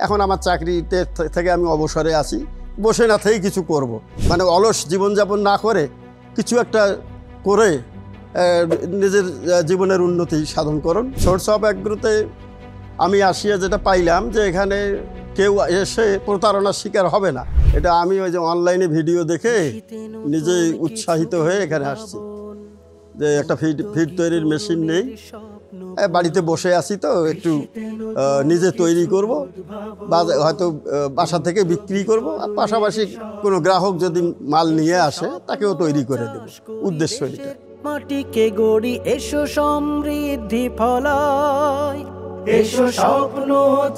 এখন আমার চাকরিতে থেকে আমি অবসরে আছি, বসে না থেকেই কিছু করব। মানে অলস জীবনযাপন না করে কিছু একটা করে নিজের জীবনের উন্নতি সাধন করুন। সোর্স অফ অ্যাগ্রোতে আমি আসিয়া যেটা পাইলাম যে এখানে কেউ এসে প্রতারণার শিকার হবে না। এটা আমি ওই যে অনলাইনে ভিডিও দেখে নিজেই উৎসাহিত হয়ে এখানে আসছি। যে একটা ফিড তৈরির মেশিন নেই, বাড়িতে বসে আছি, তো একটু নিজে তৈরি করব বা হয়তো বাসা থেকে বিক্রি করব, আর পাশাপাশি কোনো গ্রাহক যদি মাল নিয়ে আসে তাকেও তৈরি করে দেব। উদ্দেশ্য এটা। মাটিকে গড়ি এসো সমৃদ্ধি ফলায়, এসো স্বপ্ন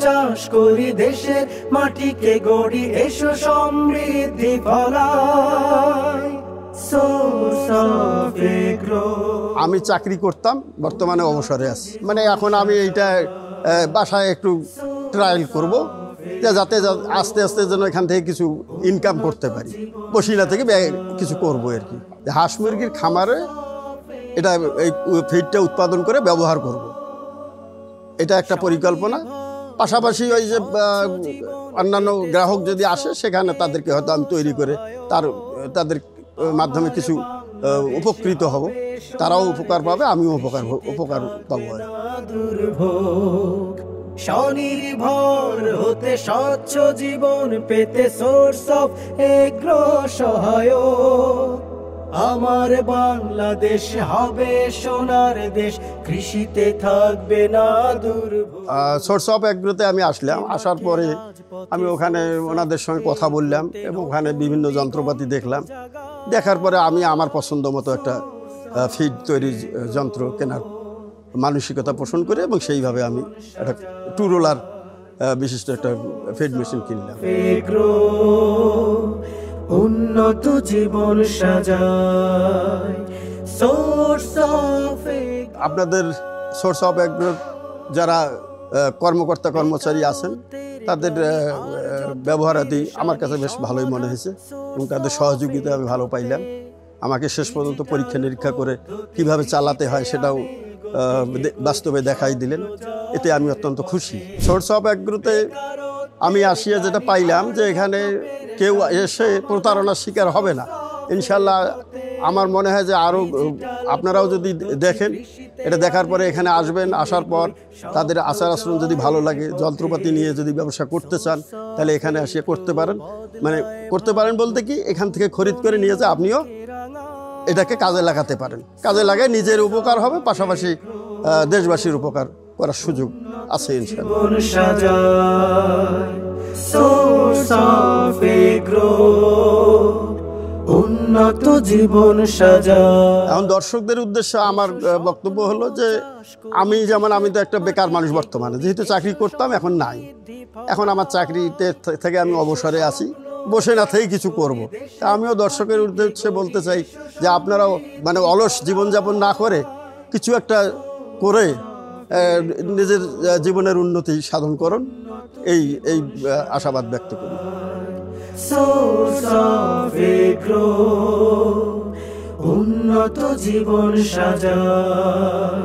চাষ করি দেশের মাটিকে গড়ি এসো সমৃদ্ধি ফলায়। আমি চাকরি করতাম, বর্তমানে অবসরে আছি। মানে এখন আমি এইটা বাসায় একটু ট্রায়াল করব, যাতে আস্তে আস্তে যেন এখান থেকে কিছু ইনকাম করতে পারি, বসিলা থেকে কিছু করবো আর কি। হাঁস মুরগির খামারে এটা এই ফিডটা উৎপাদন করে ব্যবহার করব, এটা একটা পরিকল্পনা। পাশাপাশি ওই যে অন্যান্য গ্রাহক যদি আসে সেখানে তাদেরকে হয়তো আমি তৈরি করে তাদের মাধ্যমে কিছু উপকৃত হব, তারাও উপকার পাবে, আমিও উপকার পাবো। স্বনির্ভর হতে স্বচ্ছ জীবন পেতে সোর্স অফ এগ্রো সহায়ক। আমার বাংলাদেশ হবে সোনার দেশ, কৃষিতে থাকবে না দুর্ভোগ। সোর্স অফ এগ্রোতে আমি আসলাম, আসার পরে আমি ওখানে ওনাদের সঙ্গে কথা বললাম এবং ওখানে বিভিন্ন যন্ত্রপাতি দেখলাম। দেখার পরে আমি আমার পছন্দ মতো একটা ফিড তৈরির যন্ত্র কেনার মানসিকতা পোষণ করে এবং সেইভাবে আমি একটা 2 রোলার বিশিষ্ট একটা ফিড মেশিন কিনলাম। উন্নত জীবন সাজায় সোর্স অফ। আপনাদের সোর্স অফ এগ্রোর যারা কর্মকর্তা কর্মচারী আছেন তাদের ব্যবহারাদি আমার কাছে বেশ ভালোই মনে হয়েছে এবং তাদের সহযোগিতা আমি ভালো পাইলাম। আমাকে শেষ পর্যন্ত পরীক্ষা নিরীক্ষা করে কিভাবে চালাতে হয় সেটাও বাস্তবে দেখাই দিলেন, এতে আমি অত্যন্ত খুশি। সোর্স অফ এগ্রোতে আমি আসিয়া যেটা পাইলাম যে এখানে কেউ এসে প্রতারণার শিকার হবে না ইনশাল্লাহ। আমার মনে হয় যে আরও আপনারাও যদি দেখেন, এটা দেখার পরে এখানে আসবেন, আসার পর তাদের আচার আচরণ যদি ভালো লাগে, যন্ত্রপাতি নিয়ে যদি ব্যবসা করতে চান তাহলে এখানে আসিয়ে করতে পারেন। মানে করতে পারেন বলতে কি, এখান থেকে খরিদ করে নিয়ে যে আপনিও এটাকে কাজে লাগাতে পারেন। কাজে লাগায় নিজের উপকার হবে, পাশাপাশি দেশবাসীর উপকার করার সুযোগ আছে উন্নত জীবন সাজায়। এখন দর্শকদের উদ্দেশ্যে আমার বক্তব্য হলো যে আমি তো একটা বেকার মানুষ, বর্তমানে যেহেতু চাকরি করতাম এখন নাই, এখন আমার চাকরিতে থেকে আমি অবসরে আছি, বসে না থেকেই কিছু করব। তা আমিও দর্শকের উদ্দেশ্যে বলতে চাই যে আপনারাও মানে অলস জীবনযাপন না করে কিছু একটা করে নিজের জীবনের উন্নতি সাধন করুন, এই আশাবাদ ব্যক্ত করি। উন্নত জীবন সাজায়।